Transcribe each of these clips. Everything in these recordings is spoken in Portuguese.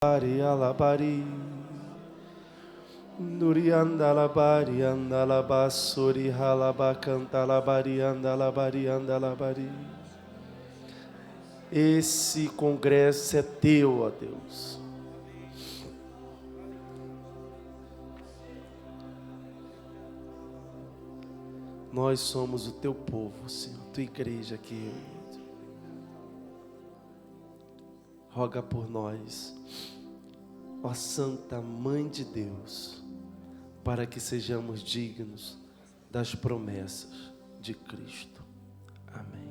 Bari alabari, Nurianda labari andalabasuri halabacanta labari andalabari andalabari. Esse congresso é teu, ó Deus. Nós somos o teu povo, Senhor, tua igreja aqui. Roga por nós, ó Santa Mãe de Deus, para que sejamos dignos das promessas de Cristo. Amém.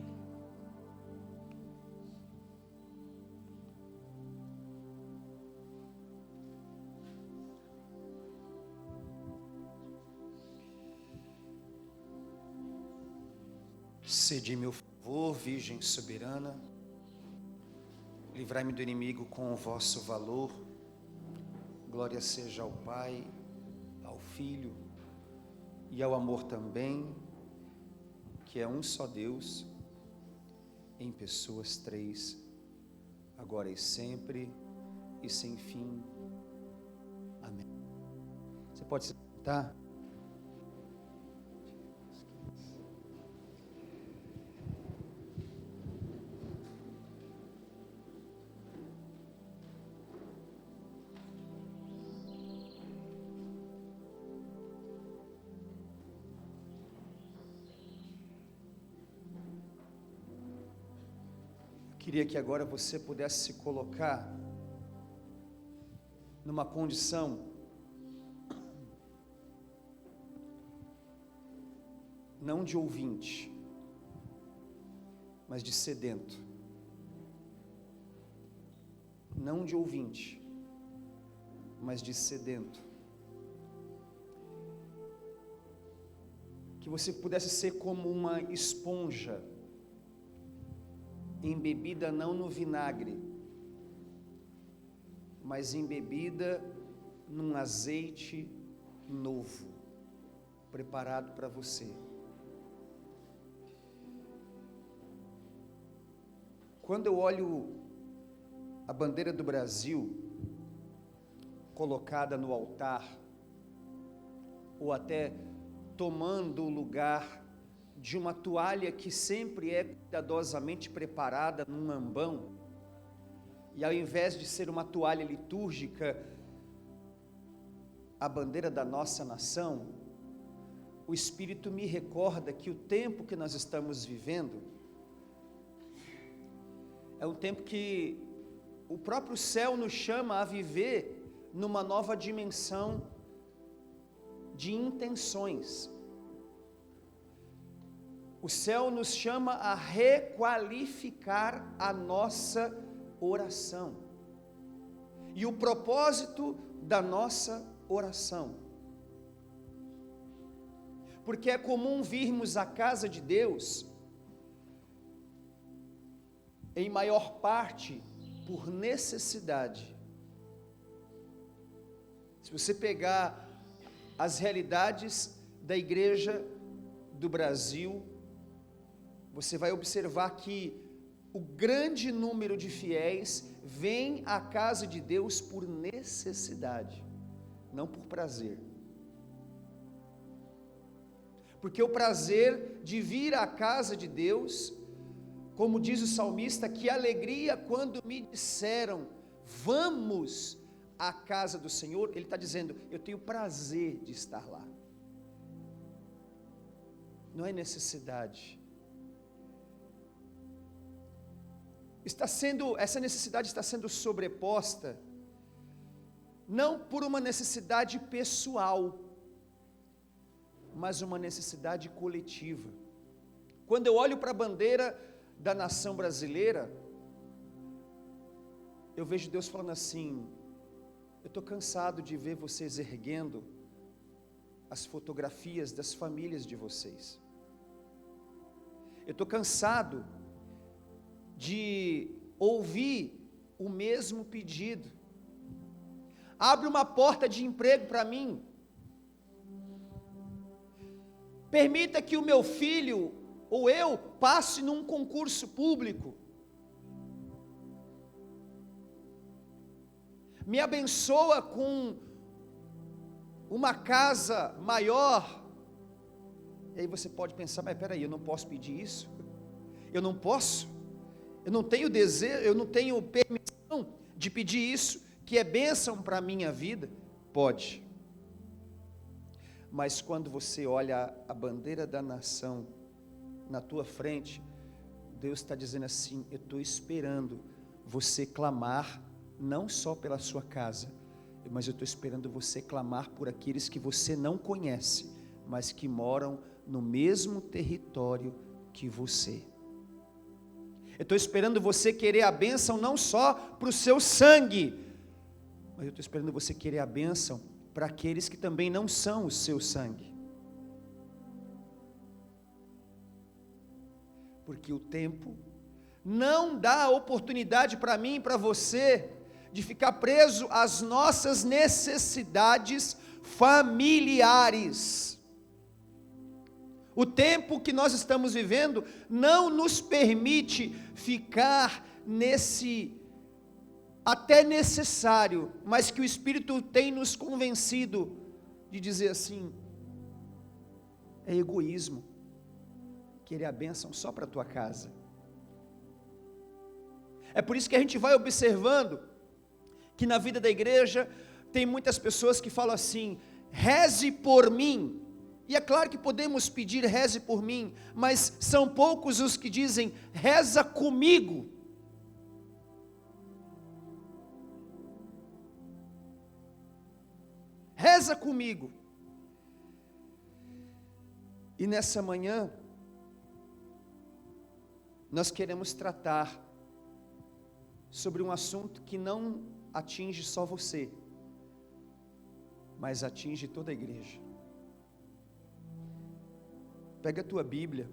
Cedi-me o favor, Virgem soberana, livrai-me do inimigo com o vosso valor. Glória seja ao Pai, ao Filho e ao amor também, que é um só Deus, em pessoas três, agora e sempre e sem fim. Amém. Você pode se sentar? Queria que agora você pudesse se colocar numa condição não de ouvinte, mas de sedento. Não de ouvinte, mas de sedento. Que você pudesse ser como uma esponja, embebida não no vinagre, mas embebida num azeite novo, preparado para você. Quando eu olho a bandeira do Brasil colocada no altar, ou até tomando o lugar de uma toalha que sempre é cuidadosamente preparada num ambão, e ao invés de ser uma toalha litúrgica, a bandeira da nossa nação, o Espírito me recorda que o tempo que nós estamos vivendo é um tempo que o próprio céu nos chama a viver numa nova dimensão de intenções. O céu nos chama a requalificar a nossa oração e o propósito da nossa oração. Porque é comum virmos à casa de Deus, em maior parte, por necessidade. Se você pegar as realidades da igreja do Brasil, você vai observar que o grande número de fiéis vem à casa de Deus por necessidade, não por prazer. Porque o prazer de vir à casa de Deus, como diz o salmista, que alegria quando me disseram, vamos à casa do Senhor, ele está dizendo, eu tenho prazer de estar lá. Não é necessidade. Essa necessidade está sendo sobreposta, não por uma necessidade pessoal, mas uma necessidade coletiva. Quando eu olho para a bandeira da nação brasileira, eu vejo Deus falando assim, eu estou cansado de ver vocês erguendo as fotografias das famílias de vocês. Eu estou cansado de ouvir o mesmo pedido. Abre uma porta de emprego para mim. Permita que o meu filho ou eu passe num concurso público. me abençoa com uma casa maior. E aí você pode pensar, mas peraí, eu não posso pedir isso? Eu não posso? Eu não tenho desejo, eu não tenho permissão de pedir isso, que é bênção para a minha vida? Pode. Mas quando você olha a bandeira da nação na tua frente, Deus está dizendo assim: eu estou esperando você clamar, não só pela sua casa, mas eu estou esperando você clamar por aqueles que você não conhece, mas que moram no mesmo território que você. Eu estou esperando você querer a bênção não só para o seu sangue, mas eu estou esperando você querer a bênção para aqueles que também não são o seu sangue. Porque o tempo não dá oportunidade para mim e para você de ficar preso às nossas necessidades familiares. O tempo que nós estamos vivendo não nos permite ficar nesse até necessário, mas que o Espírito tem nos convencido de dizer assim: é egoísmo querer a bênção só para a tua casa. É por isso que a gente vai observando que na vida da igreja tem muitas pessoas que falam assim: reze por mim. E é claro que podemos pedir reze por mim, mas são poucos os que dizem reza comigo. Reza comigo. E nessa manhã nós queremos tratar sobre um assunto que não atinge só você, mas atinge toda a igreja. Pega a tua Bíblia,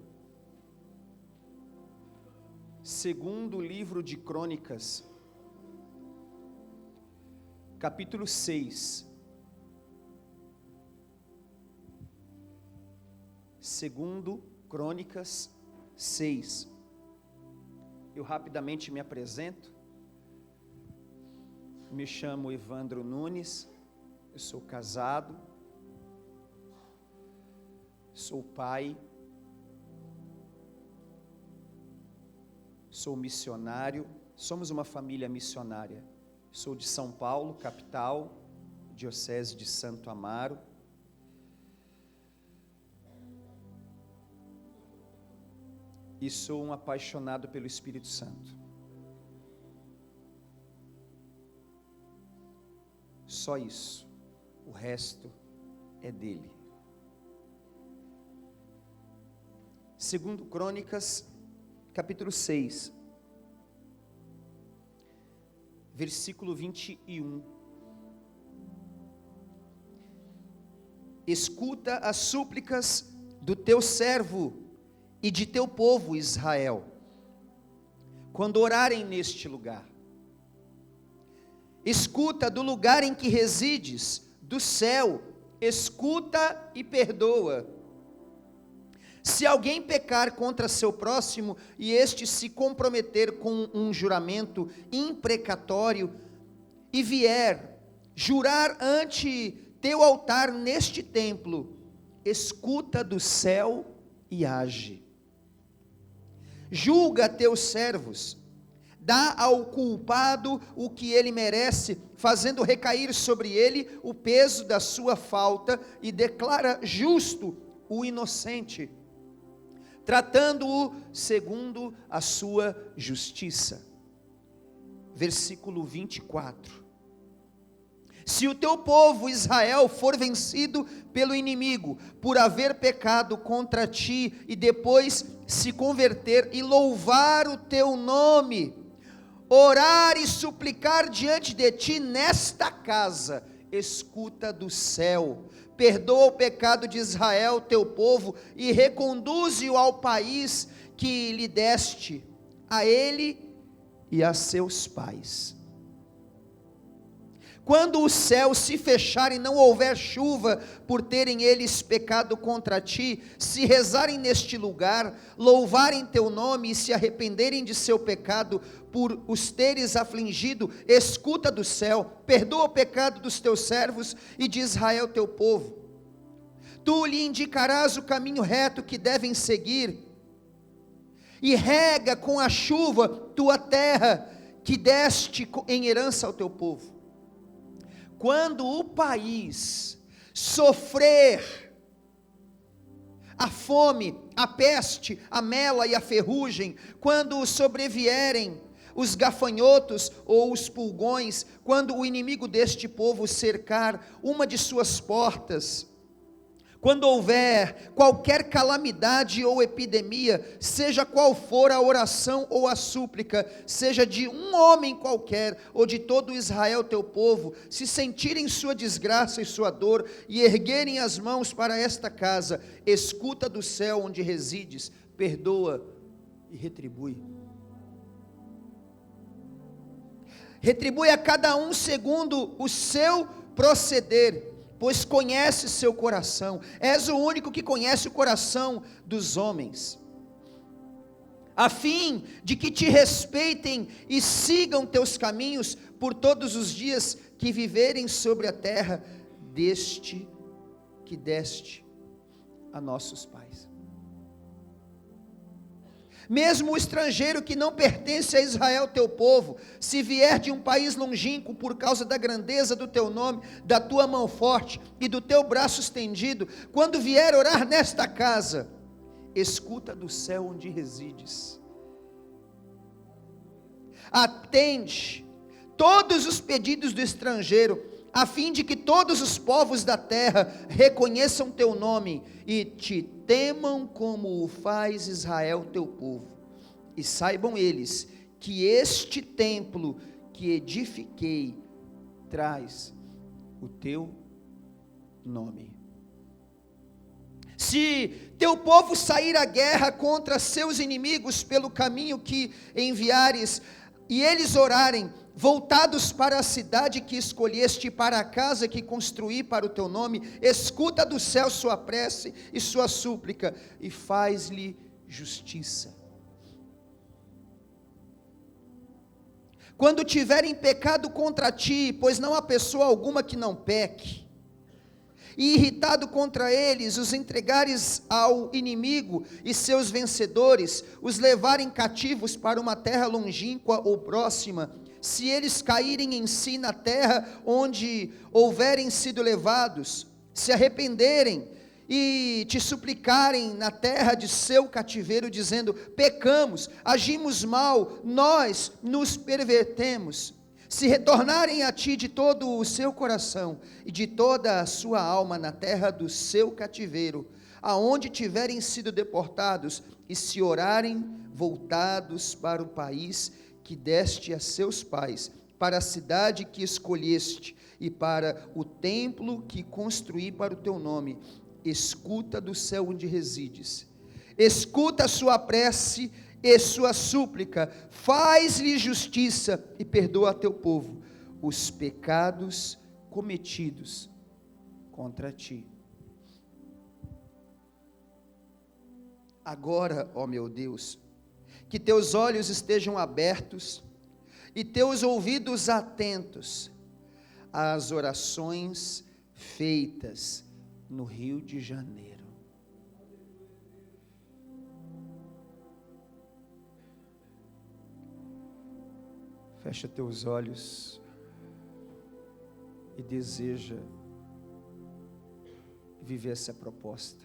segundo livro de Crônicas, capítulo 6. Segundo Crônicas 6. Eu rapidamente me apresento. Me chamo Evandro Nunes, eu sou casado, sou pai, sou missionário, somos uma família missionária. Sou de São Paulo, capital, diocese de Santo Amaro. E sou um apaixonado pelo Espírito Santo. Só isso, o resto é dele. Segundo Crônicas, capítulo 6, versículo 21. Escuta as súplicas do teu servo e de teu povo Israel, quando orarem neste lugar. Escuta do lugar em que resides, do céu, escuta e perdoa. Se alguém pecar contra seu próximo e este se comprometer com um juramento imprecatório e vier jurar ante teu altar neste templo, escuta do céu e age. Julga teus servos, dá ao culpado o que ele merece, fazendo recair sobre ele o peso da sua falta, e declara justo o inocente, tratando-o segundo a sua justiça. Versículo 24. Se o teu povo Israel for vencido pelo inimigo, por haver pecado contra ti, e depois se converter e louvar o teu nome, orar e suplicar diante de ti nesta casa, escuta do céu, perdoa o pecado de Israel, teu povo, e reconduze-o ao país que lhe deste, a ele e a seus pais. quando os céus se fecharem, não houver chuva, por terem eles pecado contra ti, se rezarem neste lugar, louvarem teu nome e se arrependerem de seu pecado, por os teres afligido, escuta do céu, perdoa o pecado dos teus servos e de Israel teu povo. Tu lhe indicarás o caminho reto que devem seguir, e rega com a chuva tua terra, que deste em herança ao teu povo. Quando o país sofrer a fome, a peste, a mela e a ferrugem, quando sobrevierem os gafanhotos ou os pulgões, quando o inimigo deste povo cercar uma de suas portas, quando houver qualquer calamidade ou epidemia, seja qual for a oração ou a súplica, seja de um homem qualquer, ou de todo Israel teu povo, se sentirem sua desgraça e sua dor, e erguerem as mãos para esta casa, escuta do céu onde resides, perdoa e retribui. Retribui a cada um segundo o seu proceder, pois conhece seu coração, és o único que conhece o coração dos homens, a fim de que te respeitem e sigam teus caminhos por todos os dias que viverem sobre a terra que deste a nossos pais. Mesmo o estrangeiro que não pertence a Israel teu povo, se vier de um país longínquo por causa da grandeza do teu nome, da tua mão forte e do teu braço estendido, quando vier orar nesta casa, escuta do céu onde resides. Atende todos os pedidos do estrangeiro, a fim de que todos os povos da terra reconheçam teu nome e te temam como o faz Israel teu povo, e saibam eles que este templo que edifiquei traz o teu nome. Se teu povo sair à guerra contra seus inimigos pelo caminho que enviares, e eles orarem, voltados para a cidade que escolheste, para a casa que construí para o teu nome, escuta do céu sua prece e sua súplica, e faz-lhe justiça. Quando tiverem pecado contra ti, pois não há pessoa alguma que não peque, e irritado contra eles, os entregares ao inimigo e seus vencedores, os levarem cativos para uma terra longínqua ou próxima, se eles caírem em si na terra onde houverem sido levados, se arrependerem e te suplicarem na terra de seu cativeiro, dizendo: pecamos, agimos mal, nós nos pervertemos, se retornarem a ti de todo o seu coração e de toda a sua alma na terra do seu cativeiro, aonde tiverem sido deportados, e se orarem voltados para o país que deste a seus pais, para a cidade que escolheste e para o templo que construí para o teu nome, escuta do céu onde resides, escuta a sua prece e sua súplica, faz-lhe justiça e perdoa a teu povo os pecados cometidos contra ti. Agora, ó meu Deus, que teus olhos estejam abertos e teus ouvidos atentos às orações feitas no Rio de Janeiro. Fecha teus olhos e deseja viver essa proposta,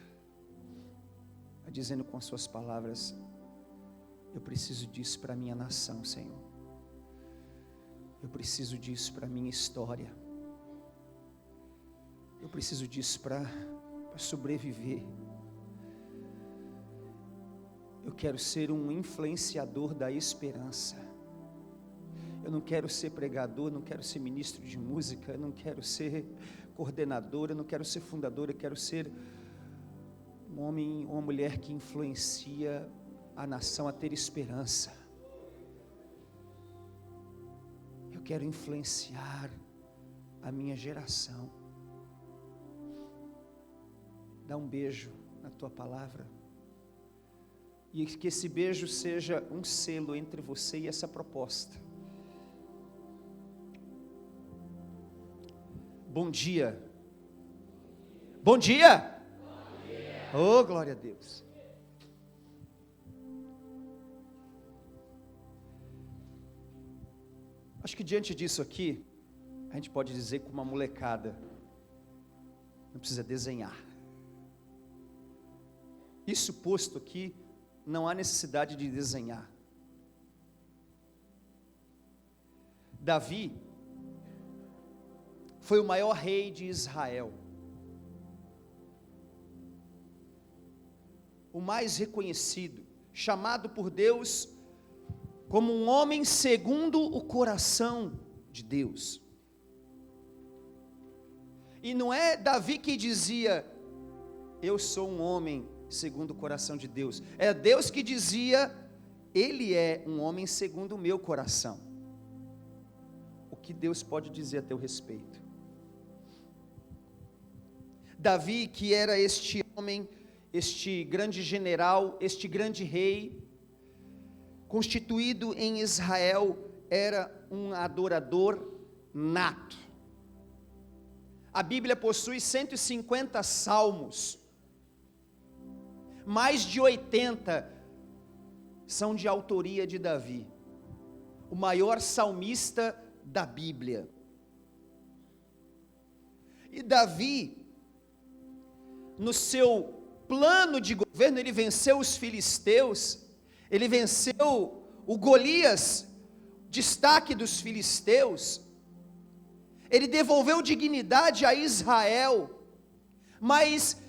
dizendo com as suas palavras: eu preciso disso para a minha nação, Senhor. Eu preciso disso para a minha história. Eu preciso disso para sobreviver. Eu quero ser um influenciador da esperança. Eu não quero ser pregador, não quero ser ministro de música, não quero ser coordenador, eu não quero ser fundador, eu quero ser um homem ou uma mulher que influencia a nação a ter esperança. Eu quero influenciar a minha geração. Dá um beijo na tua palavra. E que esse beijo seja um selo entre você e essa proposta. Bom dia. Bom dia. Bom dia. Oh, glória a Deus. Acho que diante disso aqui, a gente pode dizer com uma molecada, não precisa desenhar. Isso posto aqui, não há necessidade de desenhar. Davi foi o maior rei de Israel, o mais reconhecido, chamado por Deus como um homem segundo o coração de Deus. E não é Davi que dizia, eu sou um homem segundo o coração de Deus. É Deus que dizia, ele é um homem segundo o meu coração. O que Deus pode dizer a teu respeito? Davi, que era este homem, este grande general, este grande rei, constituído em Israel, era um adorador nato. A Bíblia possui 150 salmos, mais de 80 são de autoria de Davi, o maior salmista da Bíblia. E Davi, no seu plano de governo, ele venceu os filisteus, ele venceu o Golias, destaque dos filisteus, ele devolveu dignidade a Israel, mas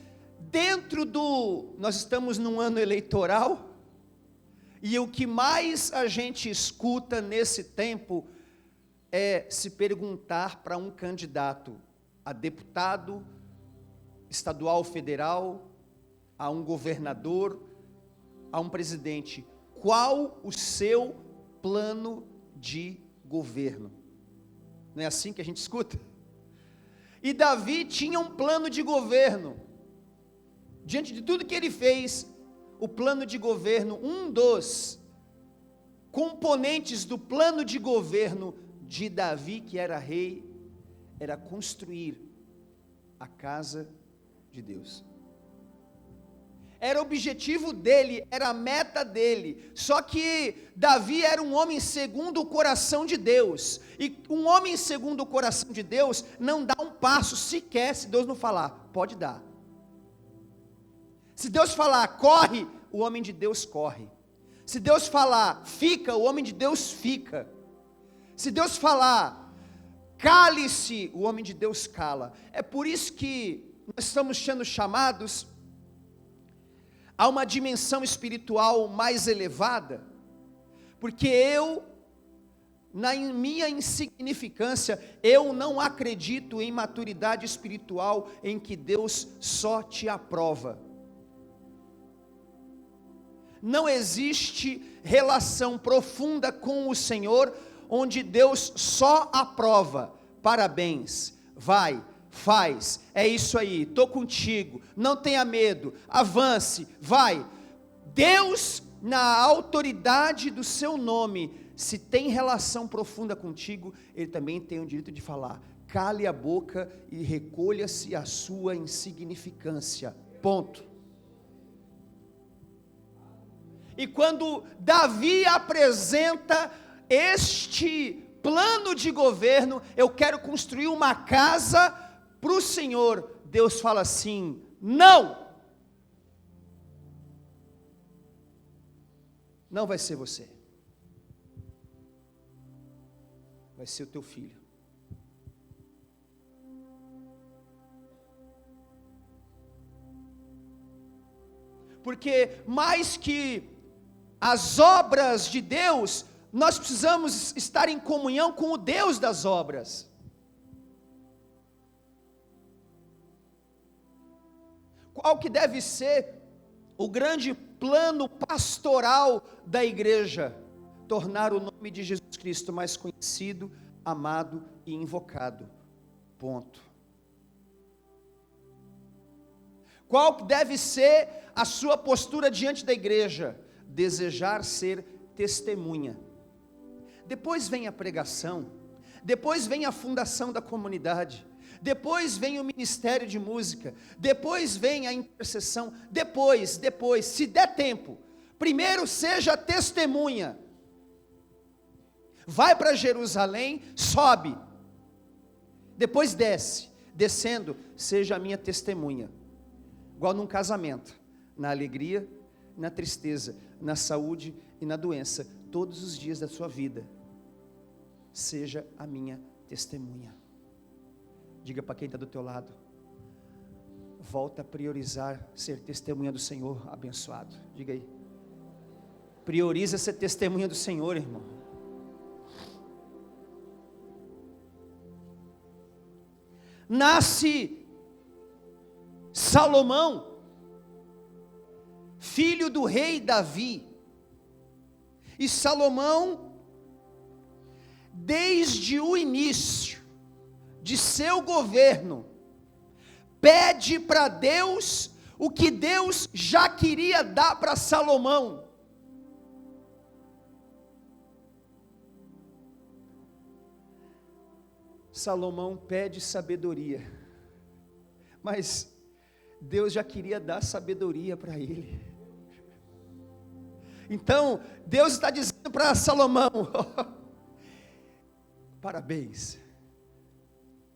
nós estamos num ano eleitoral, e o que mais a gente escuta nesse tempo é se perguntar para um candidato a deputado estadual ou federal, a um governador, a um presidente, qual o seu plano de governo? Não é assim que a gente escuta? E Davi tinha um plano de governo. Diante de tudo que ele fez, o plano de governo, um dos componentes do plano de governo de Davi, que era rei, era construir a casa de Deus. Era o objetivo dele, era a meta dele. Só que Davi era um homem segundo o coração de Deus. E um homem segundo o coração de Deus não dá um passo sequer se Deus não falar. Pode dar. Se Deus falar corre, o homem de Deus corre. Se Deus falar fica, o homem de Deus fica. Se Deus falar cale-se, o homem de Deus cala. É por isso que nós estamos sendo chamados a uma dimensão espiritual mais elevada, porque na minha insignificância, eu não acredito em maturidade espiritual em que Deus só te aprova. Não existe relação profunda com o Senhor, onde Deus só aprova. Parabéns, vai, faz, é isso aí, estou contigo, não tenha medo, avance, vai. Deus, na autoridade do seu nome, se tem relação profunda contigo, Ele também tem o direito de falar, cale a boca e recolha-se a sua insignificância, ponto. E quando Davi apresenta este plano de governo, eu quero construir uma casa para o Senhor, Deus fala assim, não vai ser você, vai ser o teu filho. Porque mais que as obras de Deus, nós precisamos estar em comunhão com o Deus das obras. Qual que deve ser o grande plano pastoral da igreja? Tornar o nome de Jesus Cristo mais conhecido, amado e invocado. ponto. Qual deve ser a sua postura diante da igreja? Desejar ser testemunha. Depois vem a pregação, depois vem a fundação da comunidade, depois vem o ministério de música, depois vem a intercessão, depois, se der tempo, primeiro seja testemunha. Vai para Jerusalém, sobe, depois desce, descendo, seja a minha testemunha. Igual num casamento, na alegria, na tristeza, na saúde e na doença, todos os dias da sua vida, seja a minha testemunha. Diga para quem está do teu lado, volta a priorizar ser testemunha do Senhor abençoado. Diga aí, prioriza ser testemunha do Senhor, irmão. Nasce Salomão, filho do rei Davi, e Salomão, desde o início de seu governo, pede para Deus o que Deus já queria dar para Salomão. Salomão pede sabedoria, mas Deus já queria dar sabedoria para ele. Então, Deus está dizendo para Salomão, parabéns,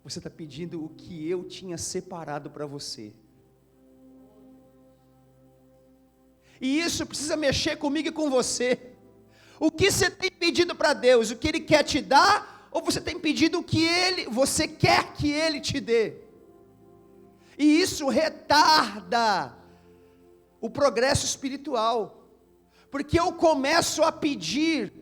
você está pedindo o que eu tinha separado para você. E isso precisa mexer comigo e com você. O que você tem pedido para Deus? O que Ele quer te dar? Ou você tem pedido o que você quer que Ele te dê? E isso retarda o progresso espiritual, porque eu começo a pedir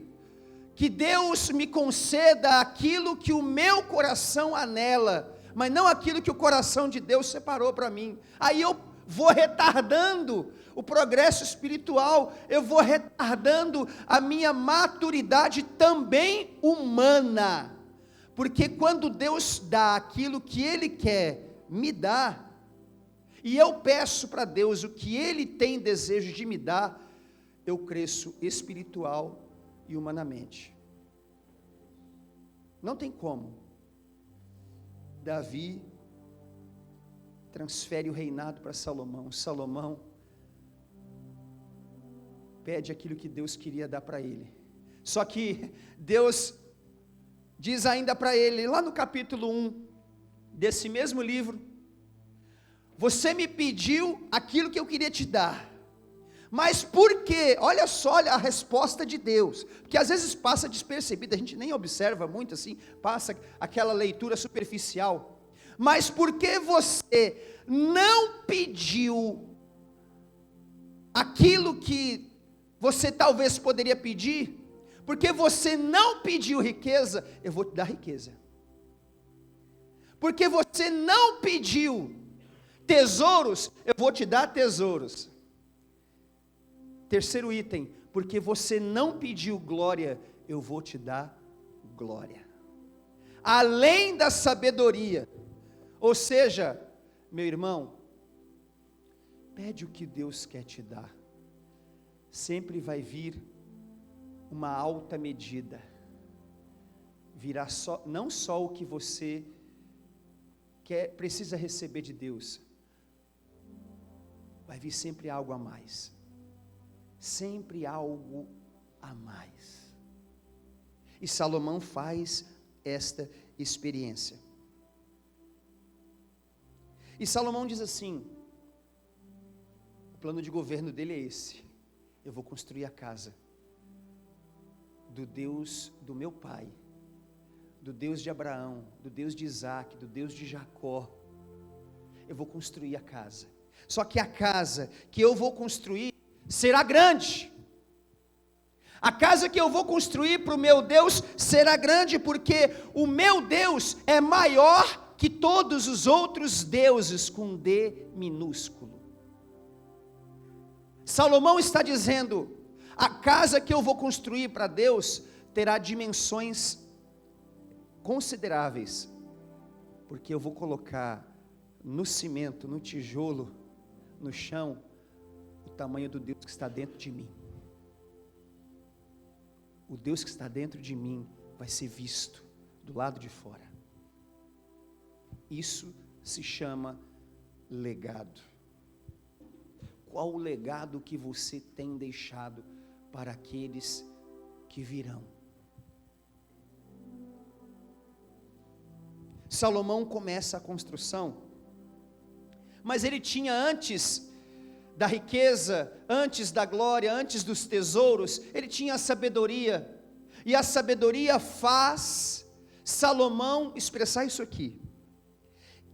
que Deus me conceda aquilo que o meu coração anela, mas não aquilo que o coração de Deus separou para mim. Aí eu vou retardando o progresso espiritual, eu vou retardando a minha maturidade também humana, porque quando Deus dá aquilo que Ele quer me dar, e eu peço para Deus o que Ele tem desejo de me dar, eu cresço espiritual e humanamente. Não tem como. Davi transfere o reinado para Salomão. Salomão pede aquilo que Deus queria dar para ele. Só que Deus diz ainda para ele, lá no capítulo 1 desse mesmo livro: você me pediu aquilo que eu queria te dar, mas por quê? Olha só a resposta de Deus, porque às vezes passa despercebida, a gente nem observa muito assim, passa aquela leitura superficial. Mas por que você não pediu aquilo que você talvez poderia pedir? Porque você não pediu riqueza, eu vou te dar riqueza. Porque você não pediu tesouros, eu vou te dar tesouros. Terceiro item, porque você não pediu glória, eu vou te dar glória. Além da sabedoria. Ou seja, meu irmão, pede o que Deus quer te dar. Sempre vai vir uma alta medida. Virá não só o que você precisa receber de Deus, vai vir sempre algo a mais. Sempre algo a mais. E Salomão faz esta experiência. E Salomão diz assim: o plano de governo dele é esse: eu vou construir a casa do Deus do meu pai, do Deus de Abraão, do Deus de Isaac, do Deus de Jacó. Eu vou construir a casa. Só que a casa que eu vou construir será grande. A casa que eu vou construir para o meu Deus será grande, porque o meu Deus é maior que todos os outros deuses, com D minúsculo. Salomão está dizendo: a casa que eu vou construir para Deus terá dimensões consideráveis. porque eu vou colocar no cimento, no tijolo, no chão, o tamanho do Deus que está dentro de mim. O Deus que está dentro de mim vai ser visto do lado de fora. Isso se chama legado. Qual o legado que você tem deixado para aqueles que virão? Salomão começa a construção, mas ele tinha antes da riqueza, antes da glória, antes dos tesouros, ele tinha a sabedoria, e a sabedoria faz Salomão expressar isso aqui: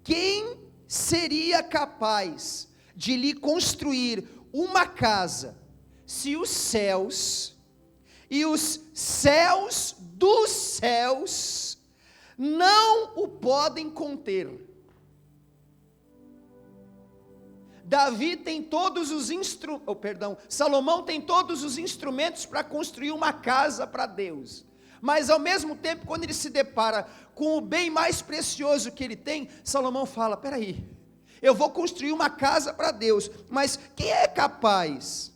quem seria capaz de lhe construir uma casa, se os céus e os céus dos céus não o podem conter? Salomão tem todos os instrumentos para construir uma casa para Deus, mas ao mesmo tempo, quando ele se depara com o bem mais precioso que ele tem, Salomão fala: peraí, eu vou construir uma casa para Deus, mas quem é capaz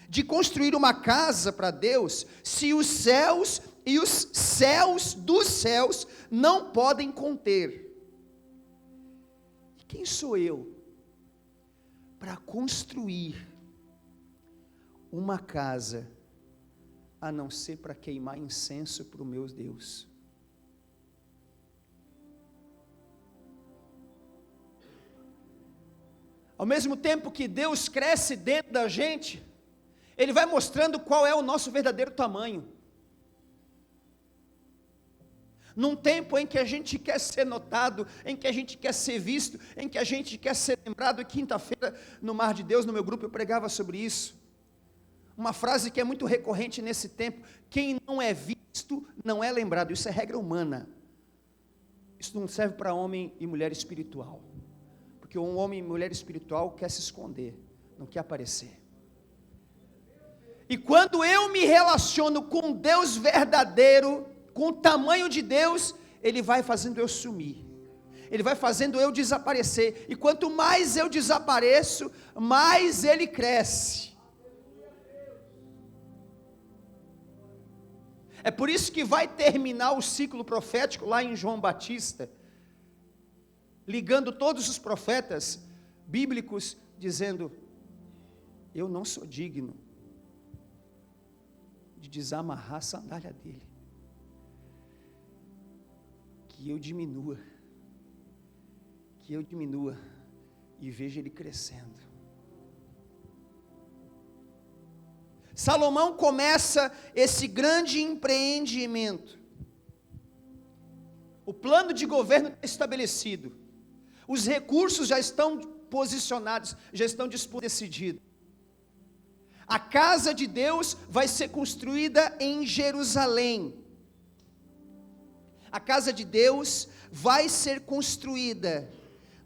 de construir uma casa para Deus, se os céus e os céus dos céus não podem conter? E quem sou eu para construir uma casa, a não ser para queimar incenso para o meu Deus? Ao mesmo tempo que Deus cresce dentro da gente, Ele vai mostrando qual é o nosso verdadeiro tamanho. Num tempo em que a gente quer ser notado, em que a gente quer ser visto, em que a gente quer ser lembrado. Quinta-feira, no Mar de Deus, no meu grupo, eu pregava sobre isso. Uma frase que é muito recorrente nesse tempo: quem não é visto, não é lembrado. Isso é regra humana. Isso não serve para homem e mulher espiritual. Porque um homem e mulher espiritual quer se esconder, não quer aparecer. E quando eu me relaciono com Deus verdadeiro, com o tamanho de Deus, Ele vai fazendo eu sumir, Ele vai fazendo eu desaparecer, e quanto mais eu desapareço, mais Ele cresce. É por isso que vai terminar o ciclo profético lá em João Batista, ligando todos os profetas bíblicos, dizendo: eu não sou digno de desamarrar a sandália dele, que eu diminua e veja ele crescendo. Salomão começa esse grande empreendimento. O plano de governo está estabelecido, os recursos já estão posicionados, já estão decididos. A casa de Deus vai ser construída em Jerusalém. A casa de Deus vai ser construída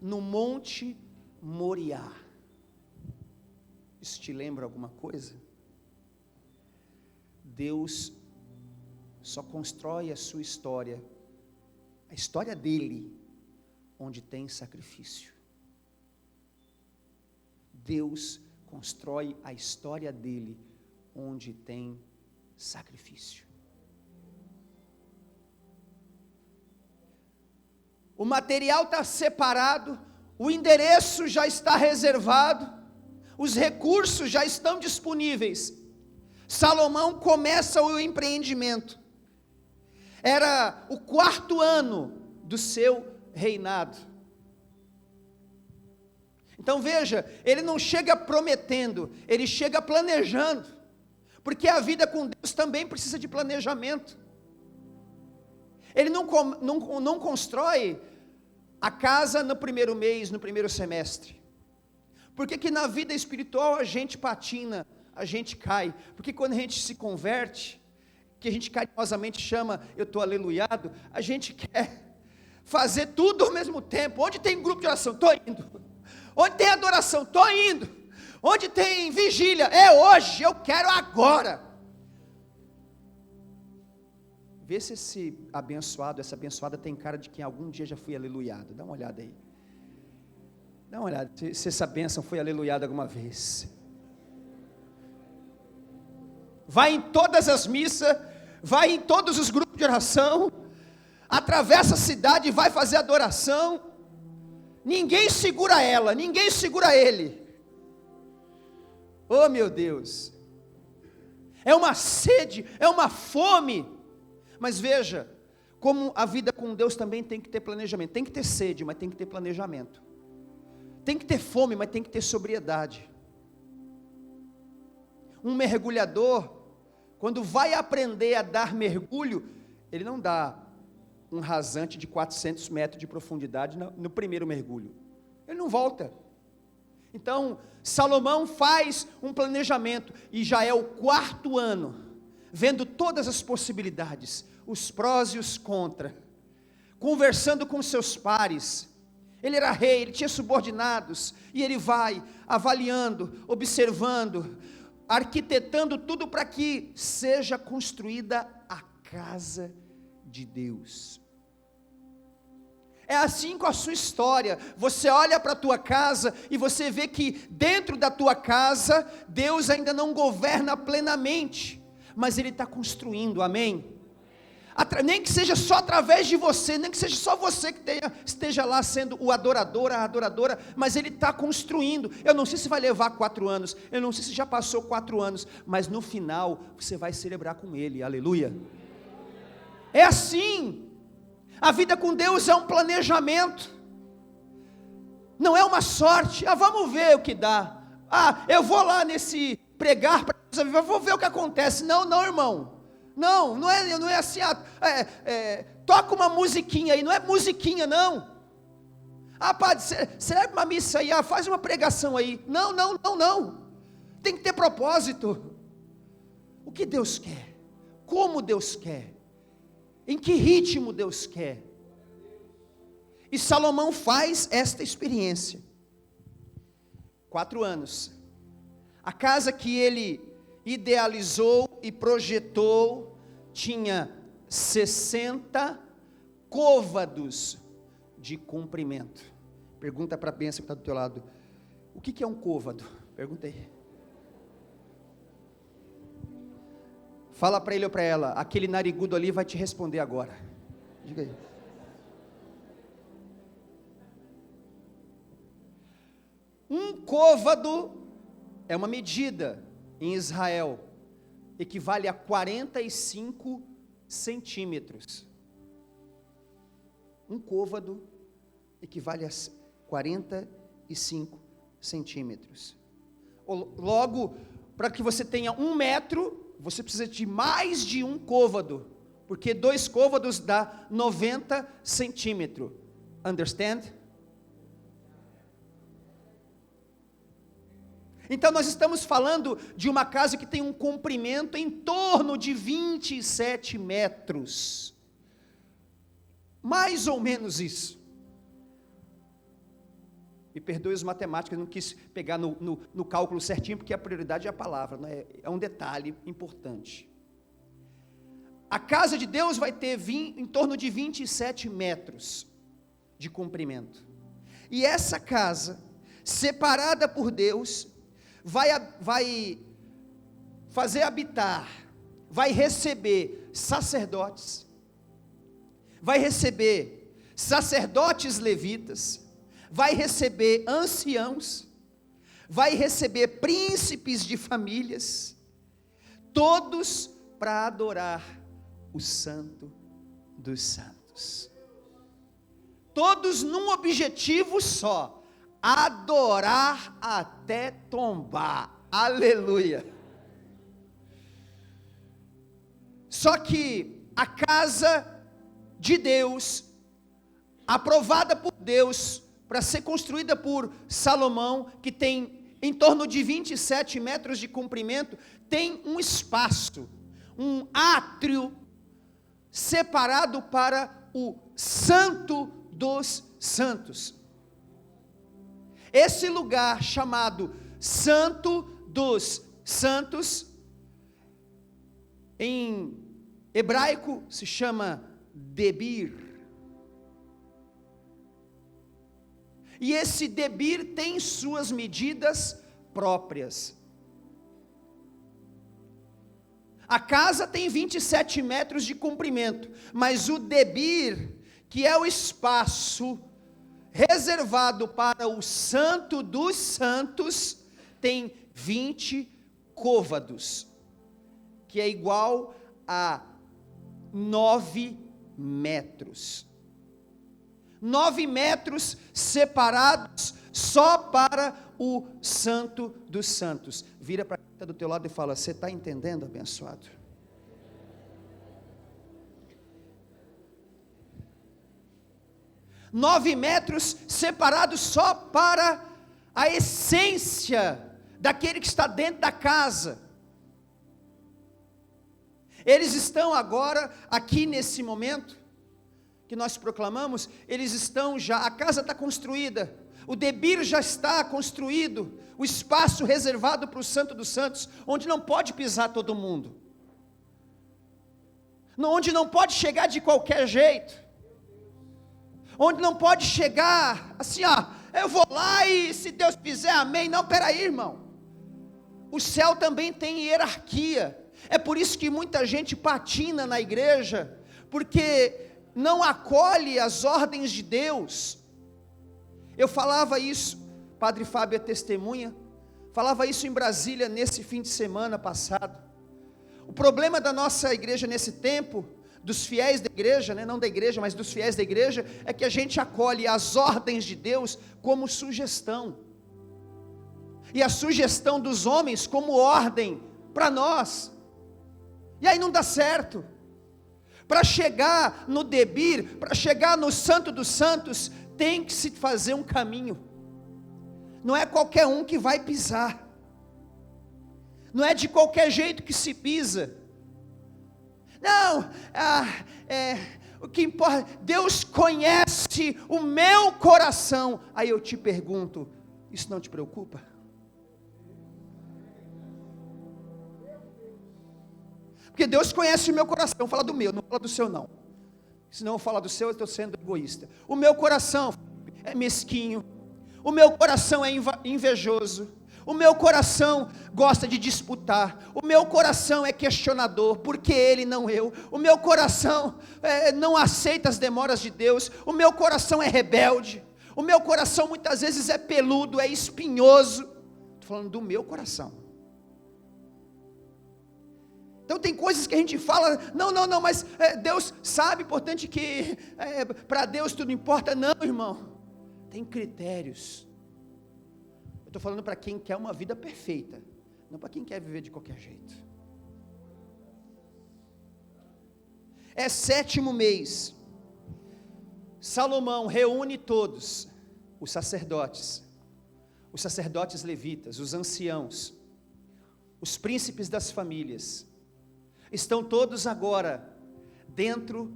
no Monte Moriá. Isso te lembra alguma coisa? Deus só constrói a sua história, a história dele, onde tem sacrifício. Deus constrói a história dele onde tem sacrifício. O material está separado, o endereço já está reservado, os recursos já estão disponíveis. Salomão começa o empreendimento. Era o 4º ano do seu reinado. Então veja, ele não chega prometendo, ele chega planejando, porque a vida com Deus também precisa de planejamento. Ele não constrói a casa no primeiro mês, no primeiro semestre. Por que na vida espiritual a gente patina, a gente cai? Porque quando a gente se converte, que a gente carinhosamente chama, eu estou aleluiado, a gente quer fazer tudo ao mesmo tempo. Onde tem grupo de oração? Estou indo. Onde tem adoração? Estou indo. Onde tem vigília? É hoje, eu quero agora. Vê se esse abençoado, essa abençoada tem cara de quem algum dia já foi aleluiado. Dá uma olhada aí. Dá uma olhada se essa bênção foi aleluiada alguma vez. Vai em todas as missas, vai em todos os grupos de oração, atravessa a cidade e vai fazer adoração. Ninguém segura ela, ninguém segura ele. Oh meu Deus, é uma sede, é uma fome. Mas veja, como a vida com Deus também tem que ter planejamento. Tem que ter sede, mas tem que ter planejamento. Tem que ter fome, mas tem que ter sobriedade. Um mergulhador, quando vai aprender a dar mergulho, ele não dá um rasante de 400 metros de profundidade no primeiro mergulho. Ele não volta. Então, Salomão faz um planejamento, e já é o 4º ano, vendo todas as possibilidades, os prós e os contras, conversando com seus pares. Ele era rei, ele tinha subordinados, e ele vai avaliando, observando, arquitetando tudo para que seja construída a casa de Deus. É assim com a sua história. Você olha para a tua casa e você vê que dentro da tua casa Deus ainda não governa plenamente, mas Ele está construindo, amém? Nem que seja só através de você, nem que seja só você que esteja lá sendo o adorador, a adoradora, mas Ele está construindo. Eu não sei se vai levar 4 anos, eu não sei se já passou 4 anos, mas no final você vai celebrar com Ele, aleluia. É assim. A vida com Deus é um planejamento, não é uma sorte. Vamos ver o que dá. Eu vou lá nesse pregar, vou ver o que acontece. Não, irmão, não é assim. Toca uma musiquinha aí, não é musiquinha não. Padre, celebra uma missa aí, faz uma pregação aí. Não, tem que ter propósito. O que Deus quer, como Deus quer, em que ritmo Deus quer. E Salomão faz esta experiência. 4 anos. A casa que ele idealizou e projetou tinha 60 côvados de comprimento. Pergunta para a bênção que está do teu lado: o que é um côvado? Pergunta aí. Fala para ele ou para ela: aquele narigudo ali vai te responder agora. Diga aí. Um côvado é uma medida em Israel, equivale a 45 centímetros. Um côvado equivale a 45 centímetros. Logo, para que você tenha 1 metro, você precisa de mais de um côvado, porque 2 côvados dá 90 centímetros. Understand? Então nós estamos falando de uma casa que tem um comprimento em torno de 27 metros. Mais ou menos isso. Me perdoe os matemáticos, eu não quis pegar no cálculo certinho, porque a prioridade é a palavra, né? É um detalhe importante. A casa de Deus vai ter em torno de 27 metros de comprimento. E essa casa, separada por Deus, vai fazer habitar, vai receber sacerdotes, vai receber sacerdotes levitas, vai receber anciãos, vai receber príncipes de famílias, todos para adorar o Santo dos Santos. Todos num objetivo só: adorar até tombar. Aleluia. Só que a casa de Deus, aprovada por Deus, para ser construída por Salomão, que tem em torno de 27 metros de comprimento, tem um espaço, um átrio, separado para o Santo dos Santos. Esse lugar chamado Santo dos Santos, em hebraico se chama Debir. E esse Debir tem suas medidas próprias. A casa tem 27 metros de comprimento, mas o Debir, que é o espaço reservado para o Santo dos Santos, tem 20 côvados, que é igual a 9 metros. 9 metros separados só para o Santo dos Santos. Vira para quem está do teu lado e fala: você está entendendo, abençoado? Nove metros separados só para a essência daquele que está dentro da casa. Eles estão agora, aqui nesse momento que nós proclamamos, eles estão já, a casa está construída, o Debir já está construído, o espaço reservado para o Santo dos Santos, onde não pode pisar todo mundo, onde não pode chegar de qualquer jeito, onde não pode chegar assim, eu vou lá e se Deus quiser, amém. Não, peraí, irmão, o céu também tem hierarquia. É por isso que muita gente patina na igreja, porque não acolhe as ordens de Deus. Eu falava isso, Padre Fábio é testemunha, falava isso em Brasília nesse fim de semana passado. O problema da nossa igreja nesse tempo, dos fiéis da igreja, não da igreja, mas dos fiéis da igreja, é que a gente acolhe as ordens de Deus como sugestão, e a sugestão dos homens como ordem para nós, e aí não dá certo. Para chegar no Debir, para chegar no Santo dos Santos, tem que se fazer um caminho, não é qualquer um que vai pisar, não é de qualquer jeito que se pisa, não, o que importa, Deus conhece o meu coração. Aí eu te pergunto, isso não te preocupa? Porque Deus conhece o meu coração. Eu vou falar do meu, não vou falar do seu não. Senão eu vou falar do seu, eu estou sendo egoísta. O meu coração é mesquinho, o meu coração é invejoso, o meu coração gosta de disputar, o meu coração é questionador, porque ele não eu, o meu coração não aceita as demoras de Deus, o meu coração é rebelde, o meu coração muitas vezes é peludo, é espinhoso. Estou falando do meu coração. Então tem coisas que a gente fala, não, mas Deus sabe, importante que para Deus tudo importa. Não, irmão, tem critérios. Eu estou falando para quem quer uma vida perfeita, não para quem quer viver de qualquer jeito. É 7º mês, Salomão reúne todos, os sacerdotes levitas, os anciãos, os príncipes das famílias, estão todos agora dentro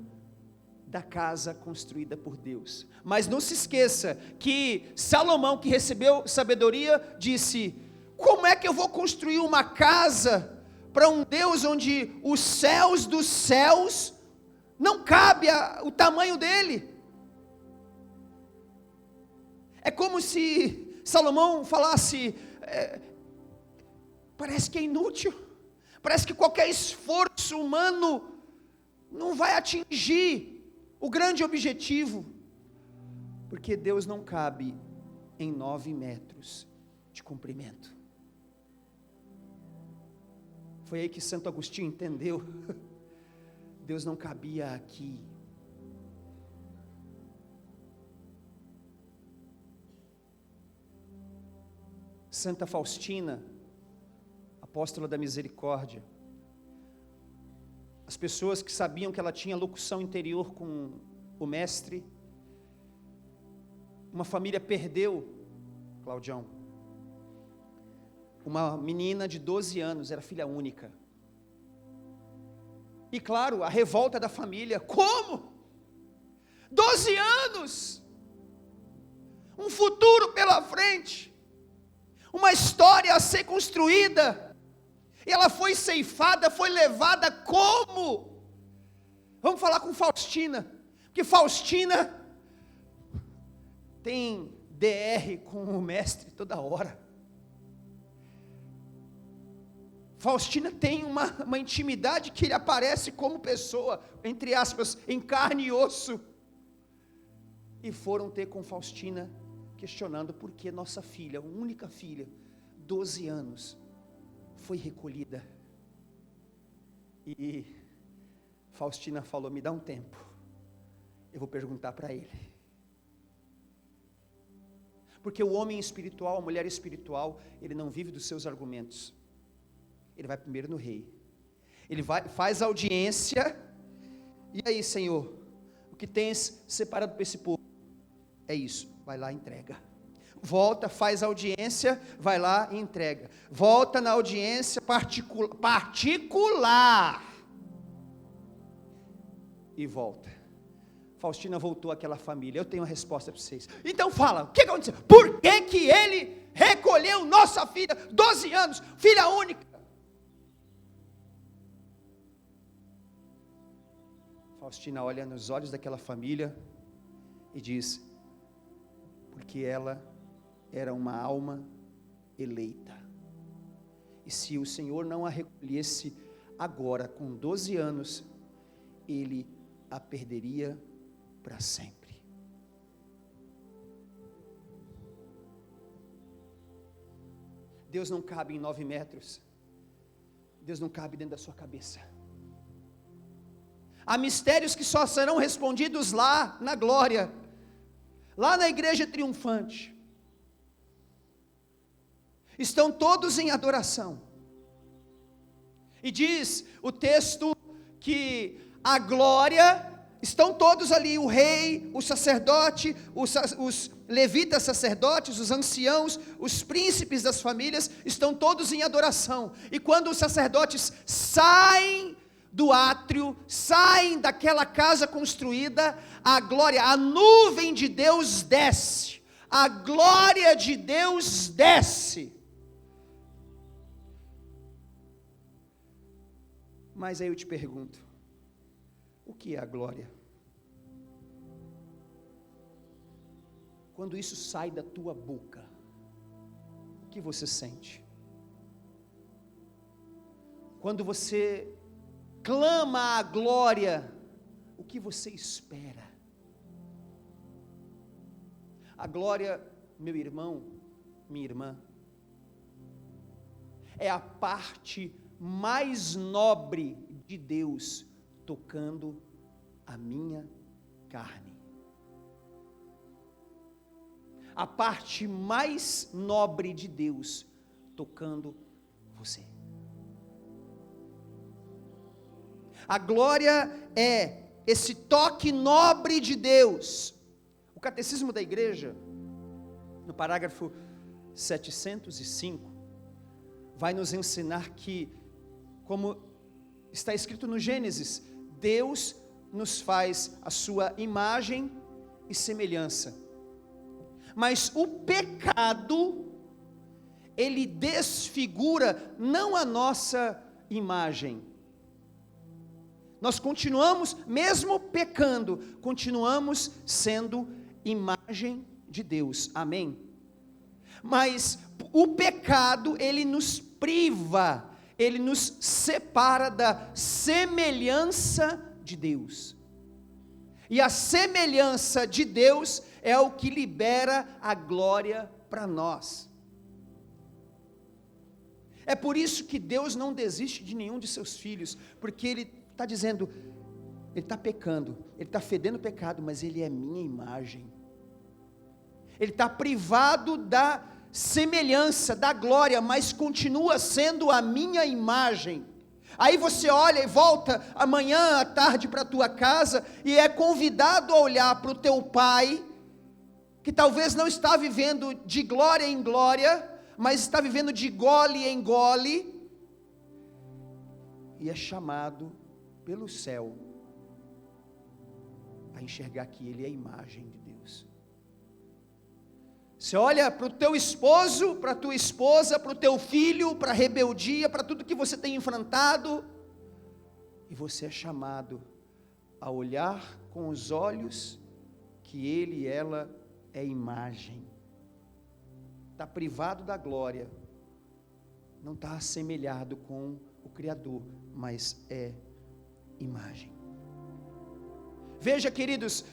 da casa construída por Deus. Mas não se esqueça que Salomão, que recebeu sabedoria, disse: como é que eu vou construir uma casa para um Deus onde os céus dos céus não cabe o tamanho dele? É como se Salomão falasse, parece que é inútil, parece que qualquer esforço humano não vai atingir o grande objetivo, porque Deus não cabe em 9 metros de comprimento. Foi aí que Santo Agostinho entendeu, Deus não cabia aqui. Santa Faustina, apóstola da misericórdia, as pessoas que sabiam que ela tinha locução interior com o mestre, uma família perdeu, Claudião, uma menina de 12 anos, era filha única, e claro, a revolta da família: como? 12 anos, um futuro pela frente, uma história a ser construída, e ela foi ceifada, foi levada como? Vamos falar com Faustina, porque Faustina tem DR com o mestre toda hora. Faustina tem uma intimidade que ele aparece como pessoa, entre aspas, em carne e osso. E foram ter com Faustina, questionando por que nossa filha, única filha, 12 anos, foi recolhida. E Faustina falou: me dá um tempo, eu vou perguntar para ele. Porque o homem espiritual, a mulher espiritual, ele não vive dos seus argumentos. Ele vai primeiro no rei. Ele faz audiência. E aí, Senhor, o que tens separado para esse povo? É isso, vai lá e entrega. Volta, faz audiência, vai lá e entrega. Volta na audiência particular. E volta. Faustina voltou àquela família. Eu tenho uma resposta para vocês. Então fala, o que aconteceu? Por que ele recolheu nossa filha, 12 anos, filha única? Faustina olha nos olhos daquela família e diz: porque ela era uma alma eleita. E se o Senhor não a recolhesse agora, com 12 anos, Ele a perderia para sempre. Deus não cabe em 9 metros. Deus não cabe dentro da sua cabeça. Há mistérios que só serão respondidos lá na glória, lá na igreja triunfante. Estão todos em adoração. E diz o texto que a glória, estão todos ali, o rei, o sacerdote, os levitas sacerdotes, os anciãos, os príncipes das famílias, estão todos em adoração. E quando os sacerdotes saem do átrio, saem daquela casa construída, a glória, a nuvem de Deus desce, a glória de Deus desce. Mas aí eu te pergunto, o que é a glória? Quando isso sai da tua boca, o que você sente? Quando você clama a glória, o que você espera? A glória, meu irmão, minha irmã, é a parte mais nobre de Deus tocando a minha carne. A parte mais nobre de Deus tocando você. A glória é esse toque nobre de Deus. O catecismo da igreja, no parágrafo 705, vai nos ensinar que, como está escrito no Gênesis, Deus nos faz a sua imagem e semelhança. Mas o pecado, ele desfigura não a nossa imagem. Nós continuamos, mesmo pecando, continuamos sendo imagem de Deus, amém? Mas o pecado, ele nos priva, ele nos separa da semelhança de Deus. E a semelhança de Deus é o que libera a glória para nós. É por isso que Deus não desiste de nenhum de seus filhos, porque Ele está dizendo, ele está pecando, ele está fedendo pecado, mas ele é minha imagem. Ele está privado da semelhança, da glória, mas continua sendo a minha imagem. Aí você olha e volta amanhã à tarde para a tua casa e é convidado a olhar para o teu pai, que talvez não está vivendo de glória em glória, mas está vivendo de gole em gole, e é chamado pelo céu a enxergar que ele é a imagem de Deus. Você olha para o teu esposo, para a tua esposa, para o teu filho, para a rebeldia, para tudo que você tem enfrentado, e você é chamado a olhar com os olhos que ele e ela é imagem. Está privado da glória, não está assemelhado com o Criador, mas é imagem. Veja, queridos,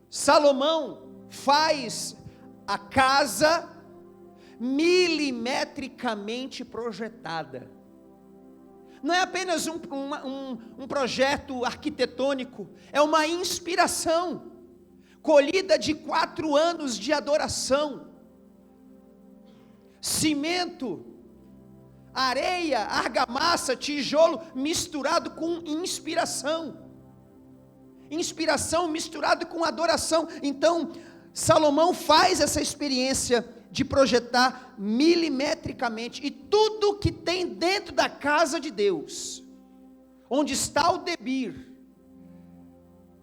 Salomão faz a casa milimetricamente projetada. Não é apenas um projeto arquitetônico, é uma inspiração, colhida de 4 anos de adoração. Cimento, areia, argamassa, tijolo, misturado com inspiração. Inspiração misturado com adoração. Então, Salomão faz essa experiência de projetar milimetricamente, e tudo que tem dentro da casa de Deus, onde está o Debir,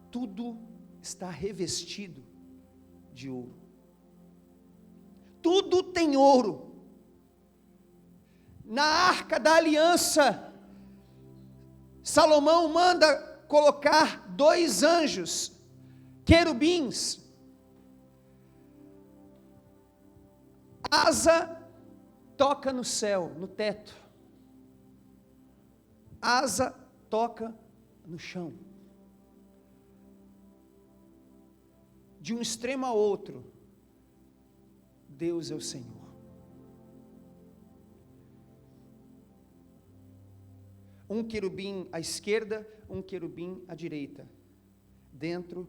tudo está revestido de ouro. Tudo tem ouro. Na Arca da Aliança, Salomão manda colocar 2 anjos, querubins. Asa toca no céu, no teto. Asa toca no chão. De um extremo a outro, Deus é o Senhor. Um querubim à esquerda, um querubim à direita. Dentro,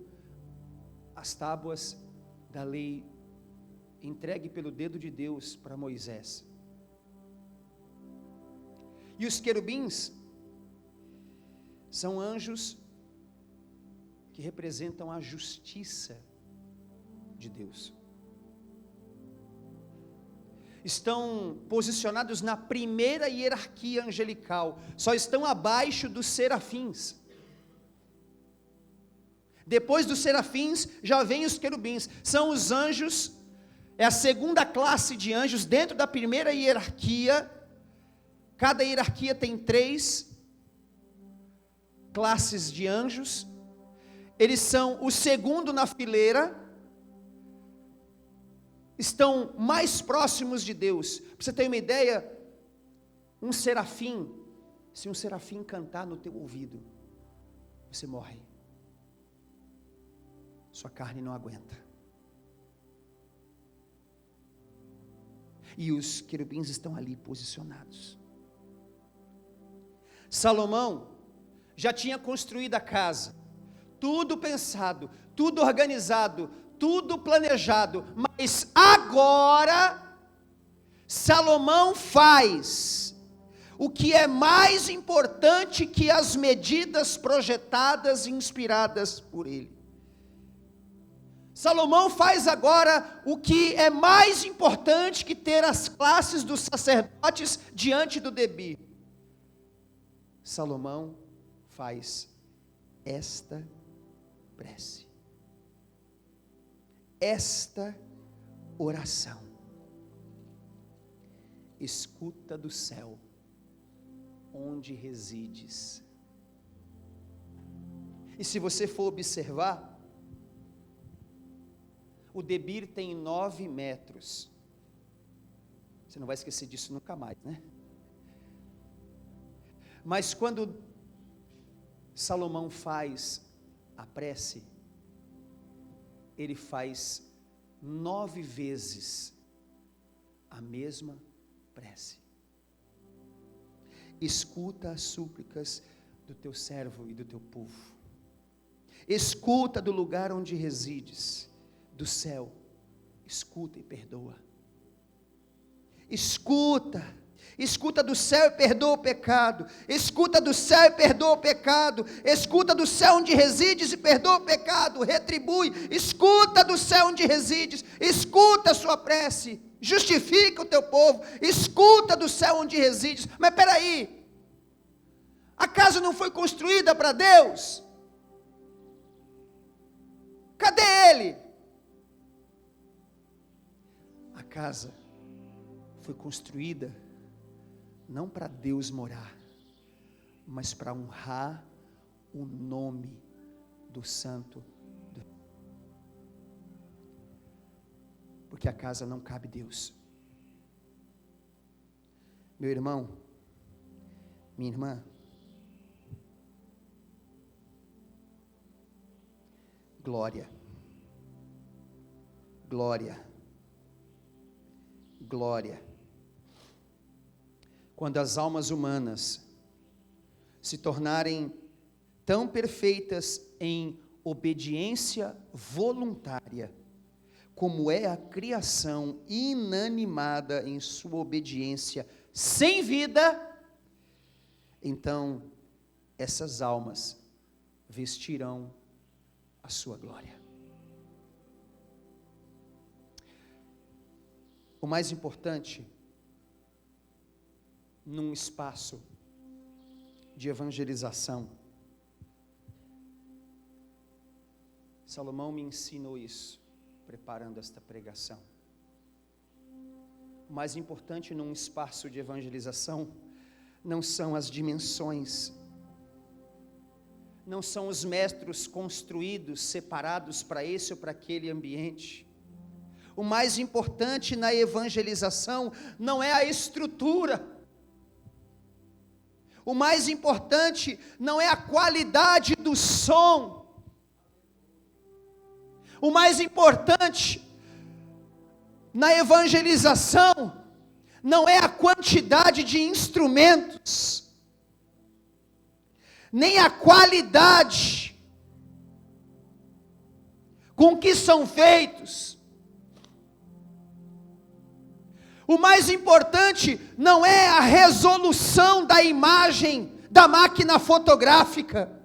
as tábuas da lei entregue pelo dedo de Deus para Moisés. E os querubins são anjos que representam a justiça de Deus. Estão posicionados na primeira hierarquia angelical, só estão abaixo dos serafins. Depois dos serafins já vem os querubins, são os anjos. É a segunda classe de anjos dentro da primeira hierarquia. Cada hierarquia tem 3 classes de anjos. Eles são o segundo na fileira. Estão mais próximos de Deus. Para você ter uma ideia, um serafim, se um serafim cantar no teu ouvido, você morre. Sua carne não aguenta. E os querubins estão ali posicionados. Salomão já tinha construído a casa, tudo pensado, tudo organizado, tudo planejado, mas agora Salomão faz o que é mais importante que as medidas projetadas e inspiradas por ele. Salomão faz agora o que é mais importante que ter as classes dos sacerdotes diante do Debir. Salomão faz esta prece, esta oração. Escuta do céu, onde resides. E se você for observar, o Debir tem 9 metros. Você não vai esquecer disso nunca mais, né? Mas quando Salomão faz a prece, ele faz 9 vezes a mesma prece. Escuta as súplicas do teu servo e do teu povo. Escuta do lugar onde resides. Do céu, escuta e perdoa. Escuta do céu e perdoa o pecado. Escuta do céu e perdoa o pecado. Escuta do céu onde resides e perdoa o pecado. Retribui. Escuta do céu onde resides. Escuta a sua prece. Justifica o teu povo. Escuta do céu onde resides. Mas espera aí, a casa não foi construída para Deus? Cadê Ele? A casa foi construída não para Deus morar, mas para honrar o nome do Santo. Porque a casa não cabe Deus. Meu irmão, minha irmã, glória, glória, glória. Quando as almas humanas se tornarem tão perfeitas em obediência voluntária, como é a criação inanimada em sua obediência sem vida, então essas almas vestirão a sua glória. O mais importante, num espaço de evangelização, Salomão me ensinou isso, preparando esta pregação. O mais importante num espaço de evangelização não são as dimensões, não são os metros construídos, separados para esse ou para aquele ambiente. O mais importante na evangelização não é a estrutura. O mais importante não é a qualidade do som. O mais importante na evangelização não é a quantidade de instrumentos, nem a qualidade com que são feitos. O mais importante não é a resolução da imagem da máquina fotográfica.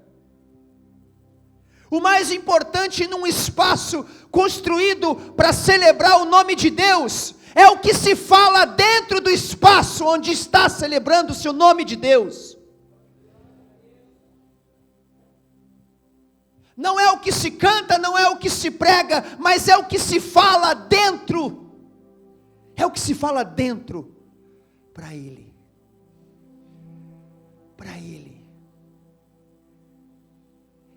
O mais importante num espaço construído para celebrar o nome de Deus é o que se fala dentro do espaço onde está celebrando-se o nome de Deus. Não é o que se canta, não é o que se prega, mas é o que se fala dentro. É o que se fala dentro para Ele. Para Ele.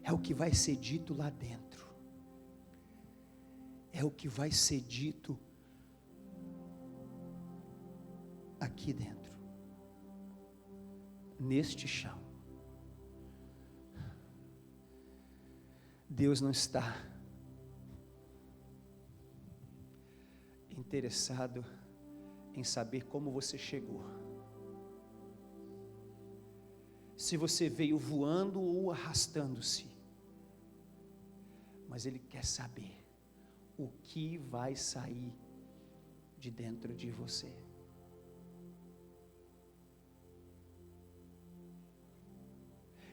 É o que vai ser dito lá dentro. É o que vai ser dito aqui dentro. Neste chão. Deus não está interessado em saber como você chegou. Se você veio voando ou arrastando-se. Mas Ele quer saber o que vai sair de dentro de você.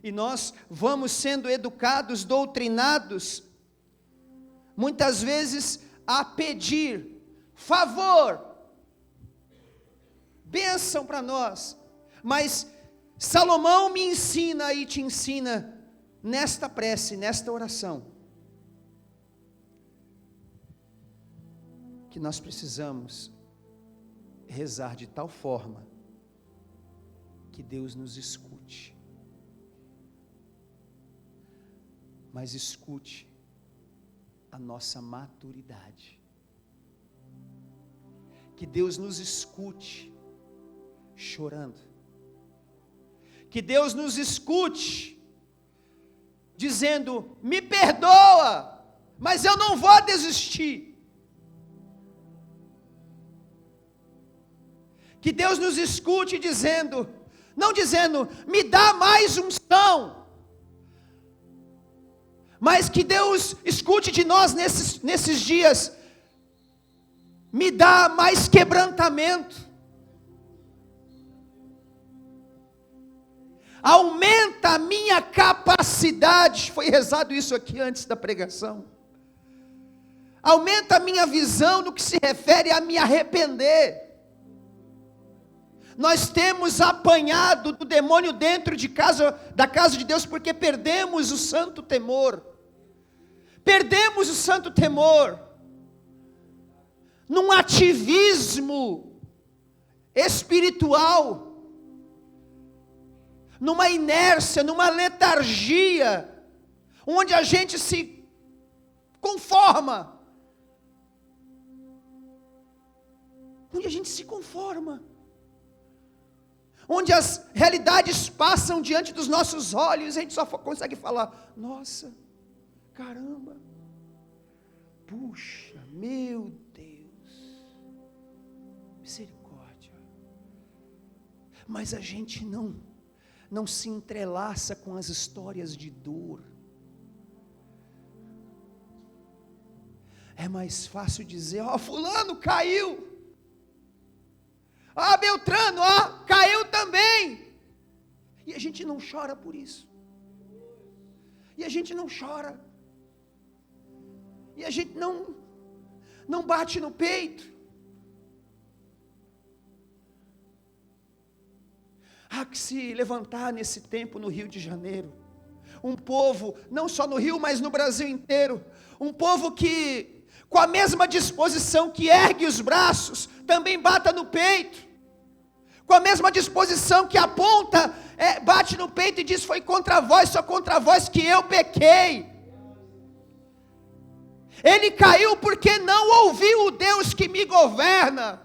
E nós vamos sendo educados, doutrinados, muitas vezes a pedir favor, bênção para nós, mas Salomão me ensina e te ensina nesta prece, nesta oração, que nós precisamos rezar de tal forma que Deus nos escute, mas escute a nossa maturidade, que Deus nos escute chorando, que Deus nos escute dizendo: me perdoa, mas eu não vou desistir. Que Deus nos escute dizendo, não dizendo, me dá mais unção, mas que Deus escute de nós nesses dias, me dá mais quebrantamento, aumenta a minha capacidade, foi rezado isso aqui antes da pregação, aumenta a minha visão no que se refere a me arrepender. Nós temos apanhado do demônio dentro da casa de Deus, porque perdemos o santo temor, num ativismo espiritual, numa inércia, numa letargia, onde a gente se conforma, onde as realidades passam diante dos nossos olhos, a gente só consegue falar: nossa, caramba, puxa, meu Deus, misericórdia. Mas a gente não se entrelaça com as histórias de dor. É mais fácil dizer: ó, fulano caiu, ó, Beltrano, ó, caiu também. E a gente não chora por isso. E a gente não chora. E a gente não bate no peito. Há que se levantar nesse tempo no Rio de Janeiro, um povo, não só no Rio, mas no Brasil inteiro, um povo que, com a mesma disposição que ergue os braços, também bata no peito, com a mesma disposição que aponta, bate no peito e diz: foi contra vós, só contra vós que eu pequei. Ele caiu porque não ouviu o Deus que me governa,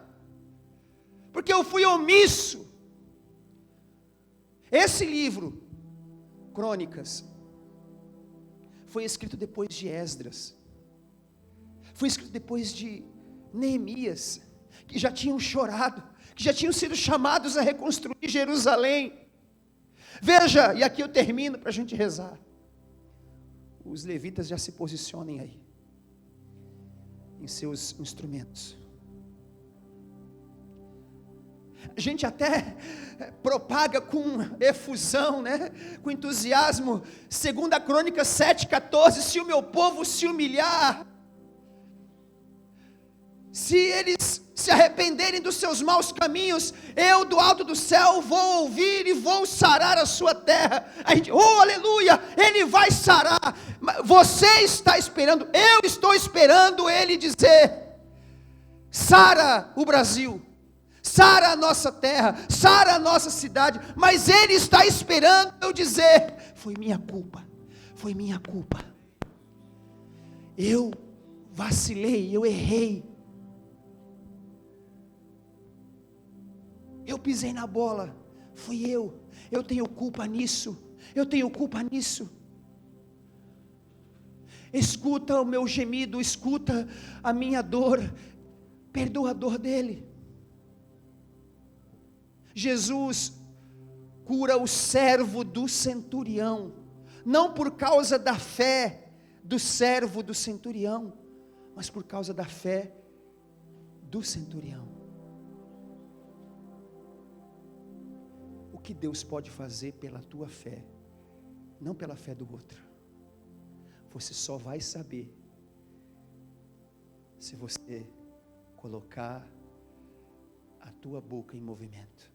porque eu fui omisso. Esse livro, Crônicas, foi escrito depois de Esdras, foi escrito depois de Neemias, que já tinham chorado, que já tinham sido chamados a reconstruir Jerusalém. Veja, e aqui eu termino para a gente rezar. Os levitas já se posicionem aí, em seus instrumentos. A gente até propaga com efusão, né? Com entusiasmo, 2 Crônicas 7,14, se o meu povo se humilhar, se eles se arrependerem dos seus maus caminhos, eu do alto do céu vou ouvir e vou sarar a sua terra. A gente, oh aleluia, ele vai sarar. Você está esperando, eu estou esperando ele dizer: sara o Brasil, sara a nossa terra, sara a nossa cidade. Mas ele está esperando eu dizer: foi minha culpa, eu vacilei, eu errei, eu pisei na bola, fui eu tenho culpa nisso, escuta o meu gemido, escuta a minha dor, perdoa a dor dele. Jesus cura o servo do centurião, não por causa da fé do servo do centurião, mas por causa da fé do centurião. O que Deus pode fazer pela tua fé, não pela fé do outro, você só vai saber se você colocar a tua boca em movimento.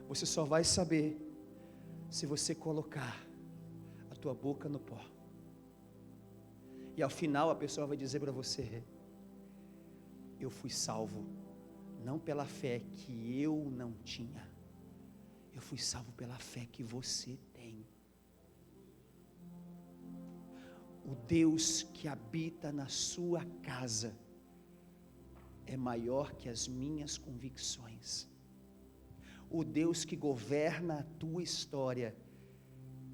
Você só vai saber se você colocar a tua boca no pó. E ao final a pessoa vai dizer para você: eu fui salvo, não pela fé que eu não tinha, eu fui salvo pela fé que você tem. O Deus que habita na sua casa é maior que as minhas convicções. O Deus que governa a tua história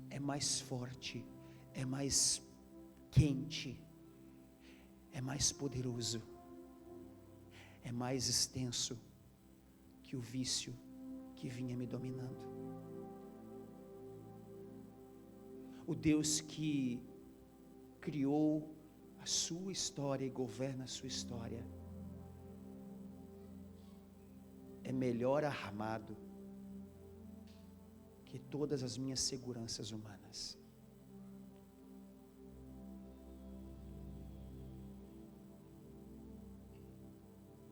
é mais forte, é mais quente, é mais poderoso, é mais extenso que o vício que vinha me dominando. O Deus que criou a sua história e governa a sua história é melhor armado que todas as minhas seguranças humanas.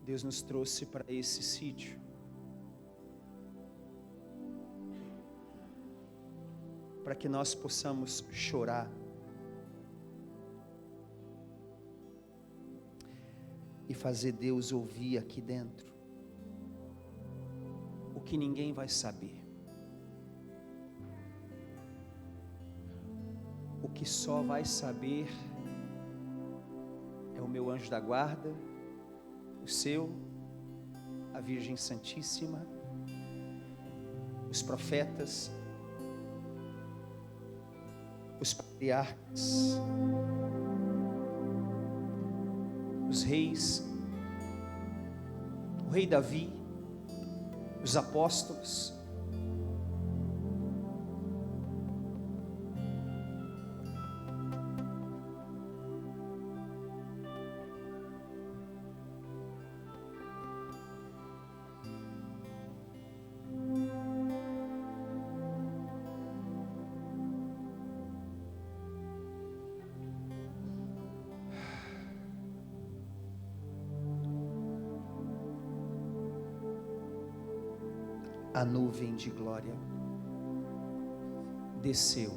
Deus nos trouxe para esse sítio para que nós possamos chorar, e fazer Deus ouvir aqui dentro o que ninguém vai saber, o que só vai saber é o meu anjo da guarda, o seu, a Virgem Santíssima, os profetas, os patriarcas, os reis, o rei Davi, os apóstolos. A nuvem de glória desceu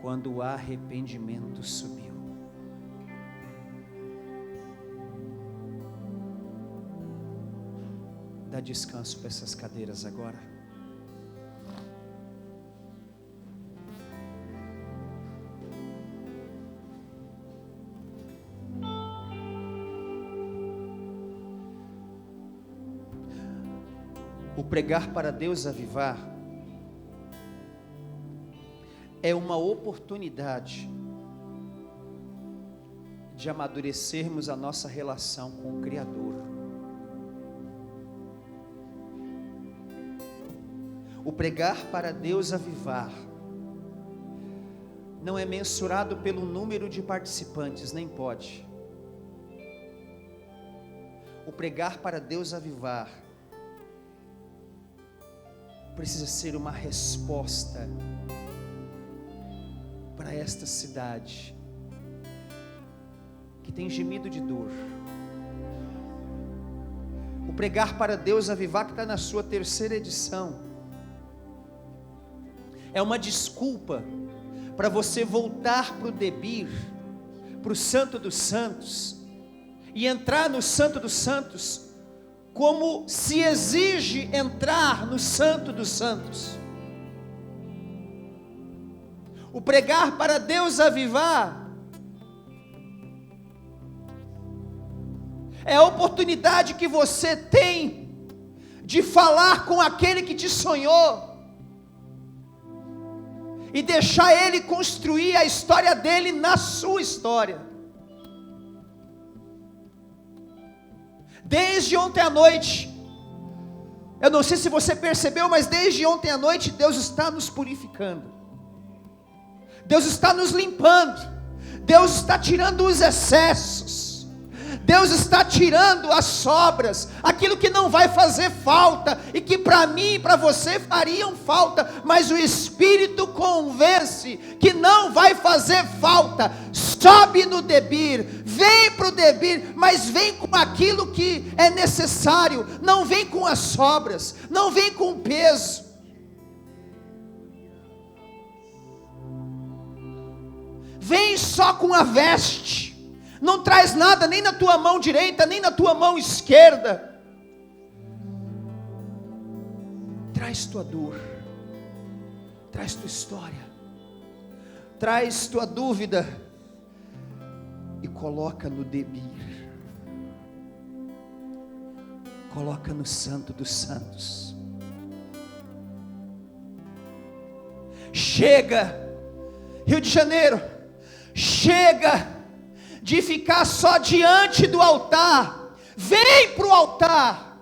quando o arrependimento subiu. Dá descanso para essas cadeiras agora. O pregar para Deus avivar é uma oportunidade de amadurecermos a nossa relação com o Criador. O pregar para Deus avivar não é mensurado pelo número de participantes, nem pode. O pregar para Deus avivar precisa ser uma resposta para esta cidade que tem gemido de dor. O pregar para Deus avivar, que está na sua 3ª edição, é uma desculpa para você voltar para o Debir, para o Santo dos Santos, e entrar no Santo dos Santos como se exige entrar no Santo dos Santos. O pregar para Deus avivar é a oportunidade que você tem de falar com aquele que te sonhou e deixar ele construir a história dele na sua história. Desde ontem à noite, eu não sei se você percebeu, mas desde ontem à noite Deus está nos purificando, Deus está nos limpando, Deus está tirando os excessos, Deus está tirando as sobras, aquilo que não vai fazer falta, e que para mim e para você fariam falta, mas o Espírito convence que não vai fazer falta. Sobe no Debir, vem para o Debir, mas vem com aquilo que é necessário, não vem com as sobras, não vem com o peso. Vem só com a veste, não traz nada nem na tua mão direita, nem na tua mão esquerda. Traz tua dor, traz tua história, traz tua dúvida e coloca no Debir, coloca no Santo dos Santos. Chega, Rio de Janeiro, chega de ficar só diante do altar, vem para o altar,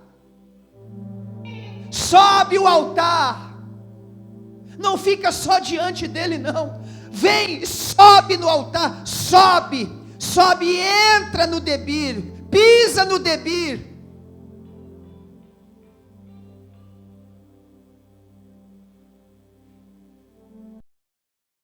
sobe o altar, não fica só diante dele não, vem, sobe no altar, sobe e entra no Debir, pisa no Debir,